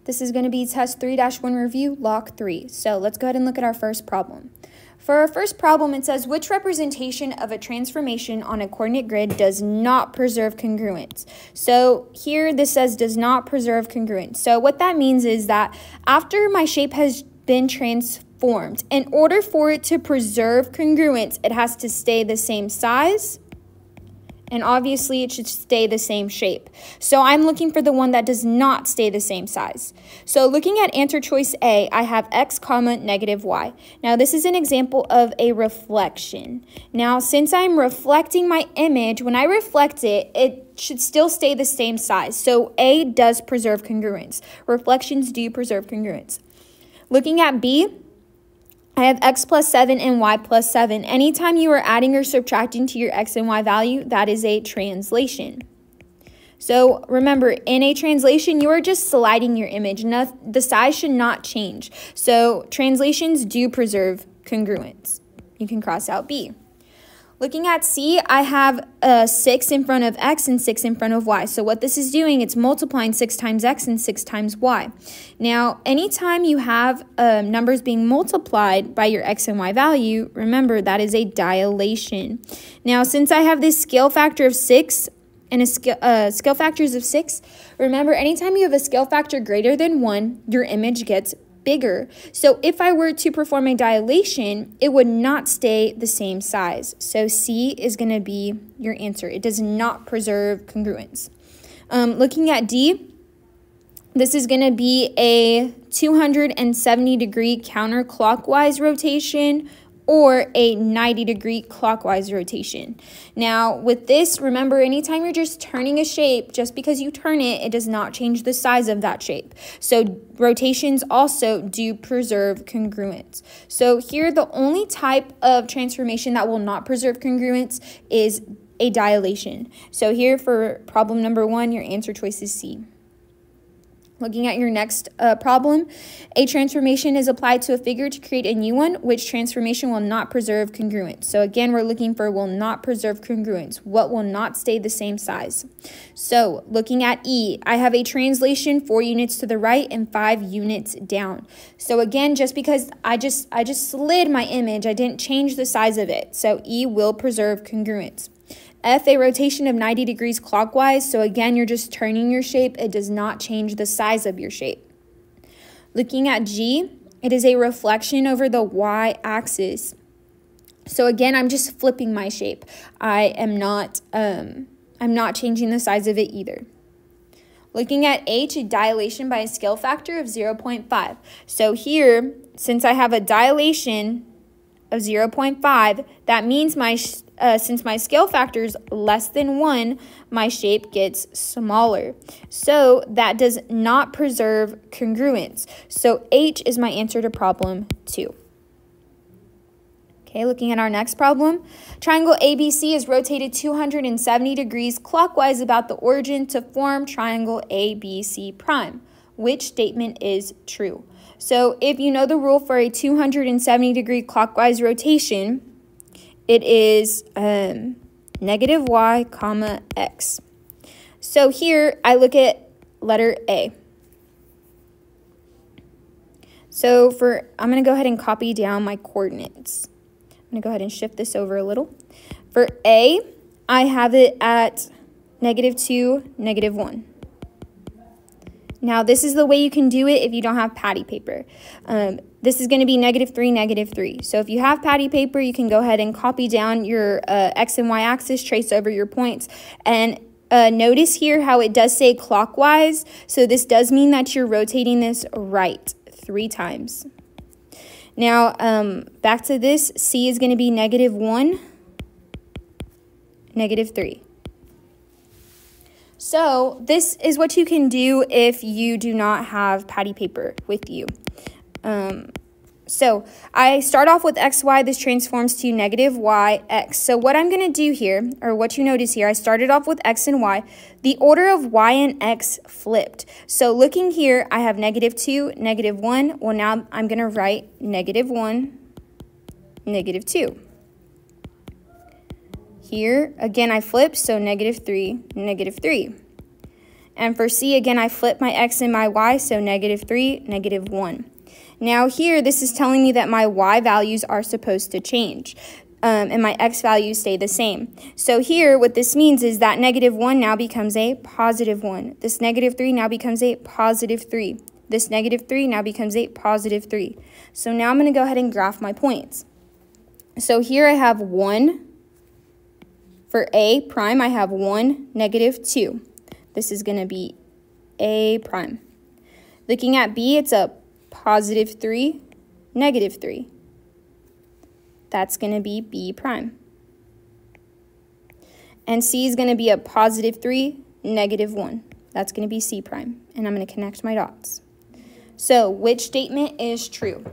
This is going to be test 3-1 review, lock 3. So let's go ahead and look at our first problem. For our first problem, it says, which representation of a transformation on a coordinate grid does not preserve congruence? So here this says does not preserve congruence. So what that means is that after my shape has been transformed, in order for it to preserve congruence, it has to stay the same size, and obviously it should stay the same shape. So I'm looking for the one that does not stay the same size. So looking at answer choice A, I have x comma negative y. Now this is an example of a reflection. Now since I'm reflecting my image, when I reflect it, it should still stay the same size. So A does preserve congruence. Reflections do preserve congruence. Looking at B, I have x plus 7 and y plus 7. Anytime you are adding or subtracting to your x and y value, that is a translation. So remember, in a translation, you are just sliding your image. The size should not change. So translations do preserve congruence. You can cross out B. Looking at C, I have 6 in front of x and 6 in front of y. So what this is doing, it's multiplying 6 times x and 6 times y. Now, anytime you have numbers being multiplied by your x and y value, remember that is a dilation. Now, since I have this scale factor of 6 and scale factors of 6, remember anytime you have a scale factor greater than 1, your image gets bigger. So if I were to perform a dilation, it would not stay the same size. So C is going to be your answer. It does not preserve congruence. Looking at D, this is going to be a 270-degree counterclockwise rotation or a 90-degree clockwise rotation. Now, with this, remember, anytime you're just turning a shape, just because you turn it, it does not change the size of that shape. So rotations also do preserve congruence. So here, the only type of transformation that will not preserve congruence is a dilation. So here, for problem number 1, your answer choice is C. Looking at your next problem, a transformation is applied to a figure to create a new one, which transformation will not preserve congruence. So again, we're looking for will not preserve congruence. What will not stay the same size? So looking at E, I have a translation 4 units to the right and 5 units down. So again, just because I just slid my image, I didn't change the size of it. So E will preserve congruence. F, a rotation of 90 degrees clockwise. So again, you're just turning your shape. It does not change the size of your shape. Looking at G, it is a reflection over the y-axis. So again, I'm just flipping my shape. I'm not changing the size of it either. Looking at H, a dilation by a scale factor of 0.5. So here, since I have a dilation of 0.5, that means since my scale factor is less than 1, my shape gets smaller. So that does not preserve congruence. So H is my answer to problem 2. Okay, looking at our next problem. Triangle ABC is rotated 270 degrees clockwise about the origin to form triangle ABC prime. Which statement is true? So if you know the rule for a 270-degree clockwise rotation, it is negative y comma x. So here I look at letter A. So I'm going to go ahead and copy down my coordinates. I'm going to go ahead and shift this over a little. For A, I have it at -2, -1. Now, this is the way you can do it if you don't have patty paper. This is going to be -3, -3. So if you have patty paper, you can go ahead and copy down your x and y axis, trace over your points. And notice here how it does say clockwise. So this does mean that you're rotating this right 3 times. Now, back to this, C is going to be -1, -3. So this is what you can do if you do not have patty paper with you. So I start off with xy. This transforms to -yx. So what I'm going to do here, or what you notice here, I started off with x and y. The order of y and x flipped. So looking here, I have -2, -1. Well, now I'm going to write -1, -2. Here, again, I flipped, so -3, -3. And for C, again, I flip my x and my y, so -3, -1. Now here, this is telling me that my y values are supposed to change, and my x values stay the same. So here, what this means is that -1 now becomes a +1. This -3 now becomes a +3. This -3 now becomes a +3. So now I'm going to go ahead and graph my points. So here I have 1. For A prime, I have 1, -2. This is going to be A prime. Looking at B, it's a +3, -3. That's going to be B prime. And C is going to be a +3, -1. That's going to be C prime. And I'm going to connect my dots. So, which statement is true?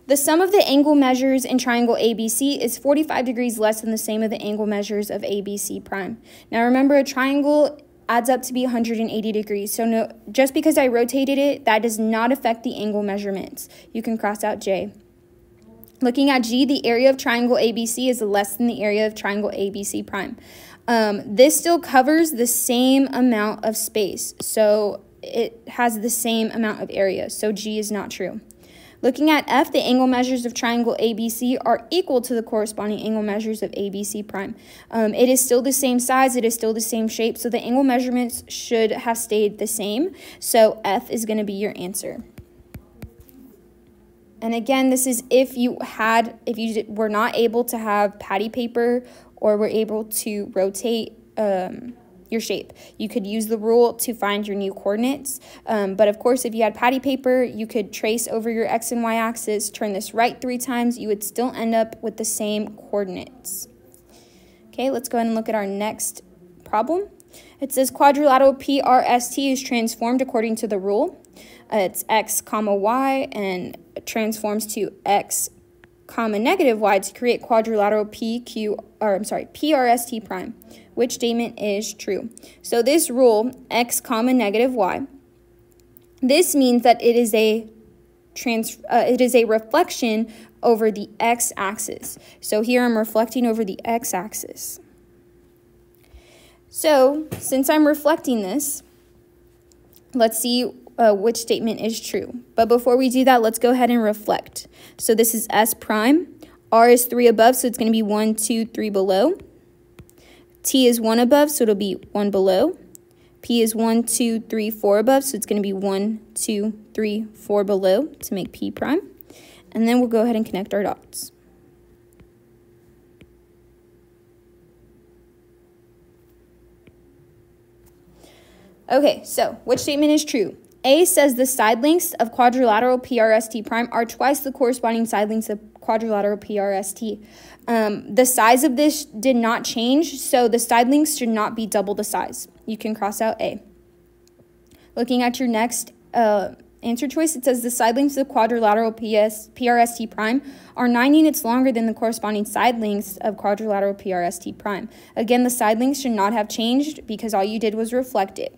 The sum of the angle measures in triangle ABC is 45 degrees less than the sum of the angle measures of ABC prime. Now remember, a triangle adds up to be 180 degrees. So no, just because I rotated it, that does not affect the angle measurements. You can cross out J. Looking at G, the area of triangle ABC is less than the area of triangle ABC prime. This still covers the same amount of space. So it has the same amount of area. So G is not true. Looking at F, the angle measures of triangle ABC are equal to the corresponding angle measures of ABC prime. It is still the same size, it is still the same shape, so the angle measurements should have stayed the same. So F is going to be your answer. And again, this is if you were not able to have patty paper or were able to rotate your shape. You could use the rule to find your new coordinates. But of course, if you had patty paper, you could trace over your X and Y axis, turn this right 3 times, you would still end up with the same coordinates. Okay, let's go ahead and look at our next problem. It says quadrilateral PRST is transformed according to the rule. It's X comma Y and it transforms to X comma -y to create quadrilateral PRST prime. Which statement is true? So this rule, X comma -y, this means that it is a reflection over the x-axis. So here I'm reflecting over the x-axis. So since I'm reflecting this, let's see which statement is true. But before we do that, let's go ahead and reflect. So this is S prime. R is 3 above, so it's going to be 1, 2, 3 below. T is 1 above, so it'll be 1 below. P is 1, 2, 3, 4 above, so it's going to be 1, 2, 3, 4 below to make P prime. And then we'll go ahead and connect our dots. Okay, so which statement is true? A says the side lengths of quadrilateral PRST prime are twice the corresponding side lengths of quadrilateral PRST. The size of this did not change, so the side lengths should not be double the size. You can cross out A. Looking at your next answer choice, it says the side lengths of quadrilateral PRST prime are 9 units longer than the corresponding side lengths of quadrilateral PRST prime. Again, the side lengths should not have changed because all you did was reflect it.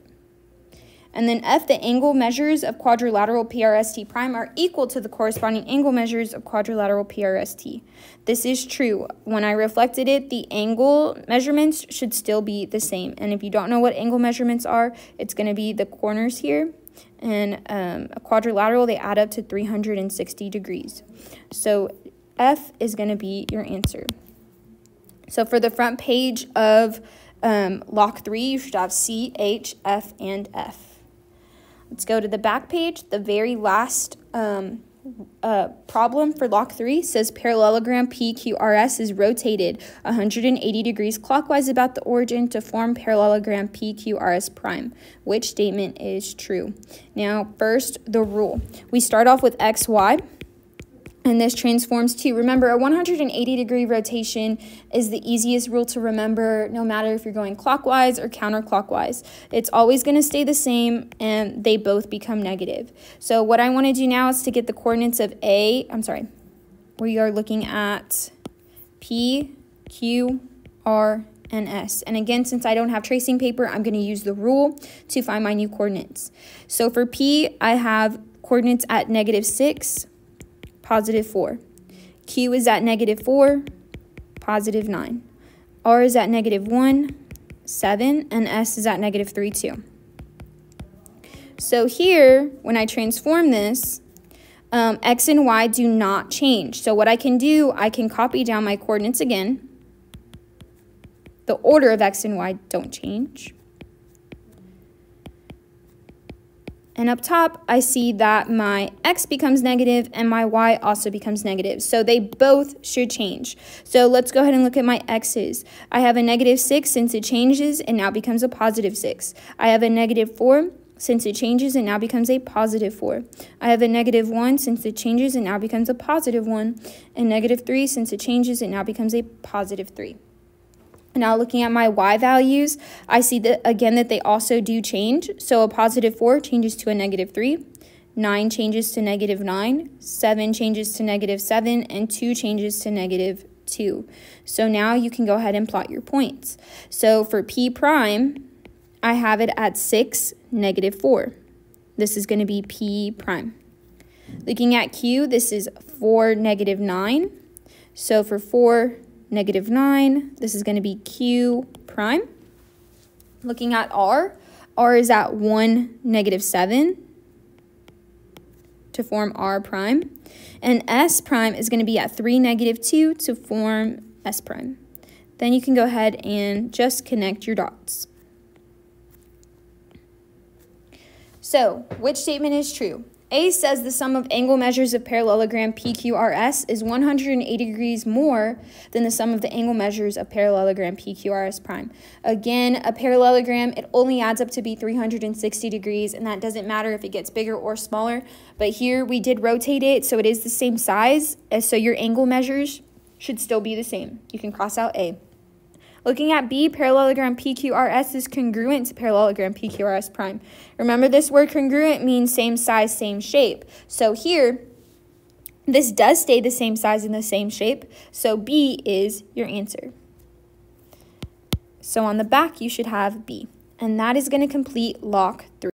And then F, the angle measures of quadrilateral PRST prime are equal to the corresponding angle measures of quadrilateral PRST. This is true. When I reflected it, the angle measurements should still be the same. And if you don't know what angle measurements are, it's going to be the corners here. And a quadrilateral, they add up to 360 degrees. So F is going to be your answer. So for the front page of Lock 3, you should have C, H, F, and F. Let's go to the back page. The very last problem for Lock 3 says parallelogram PQRS is rotated 180 degrees clockwise about the origin to form parallelogram PQRS prime. Which statement is true? Now, first, the rule. We start off with XY. And this transforms to, remember, a 180-degree rotation is the easiest rule to remember, no matter if you're going clockwise or counterclockwise. It's always going to stay the same, and they both become negative. So what I want to do now is to get the coordinates of we are looking at P, Q, R, and S. And again, since I don't have tracing paper, I'm going to use the rule to find my new coordinates. So for P, I have coordinates at -6, +4. Q is at -4, +9. R is at -1, 7, and S is at -3, 2. So here, when I transform this, x and y do not change. So what I can do, I can copy down my coordinates again. The order of x and y don't change. And up top, I see that my x becomes negative and my y also becomes negative. So they both should change. So let's go ahead and look at my x's. I have a -6 since it changes and now becomes a +6. I have a -4 since it changes and now becomes a +4. I have a -1 since it changes and now becomes a +1. And -3 since it changes and now becomes a +3. Now looking at my y values, I see that again that they also do change. So a +4 changes to a -3, 9 changes to -9, 7 changes to -7, and 2 changes to -2. So now you can go ahead and plot your points. So for P prime, I have it at 6, -4. This is going to be P prime. Looking at Q, this is 4, -9. So for 4, -9, this is going to be Q prime. Looking at R is at 1, -7 to form R prime. And S prime is going to be at 3, -2 to form S prime. Then you can go ahead and just connect your dots. So, which statement is true? A says the sum of angle measures of parallelogram PQRS is 180 degrees more than the sum of the angle measures of parallelogram PQRS prime. Again, a parallelogram, it only adds up to be 360 degrees, and that doesn't matter if it gets bigger or smaller. But here we did rotate it, so it is the same size, so your angle measures should still be the same. You can cross out A. Looking at B, parallelogram PQRS is congruent to parallelogram PQRS prime. Remember, this word congruent means same size, same shape. So here, this does stay the same size and the same shape. So B is your answer. So on the back, you should have B. And that is going to complete Lock 3.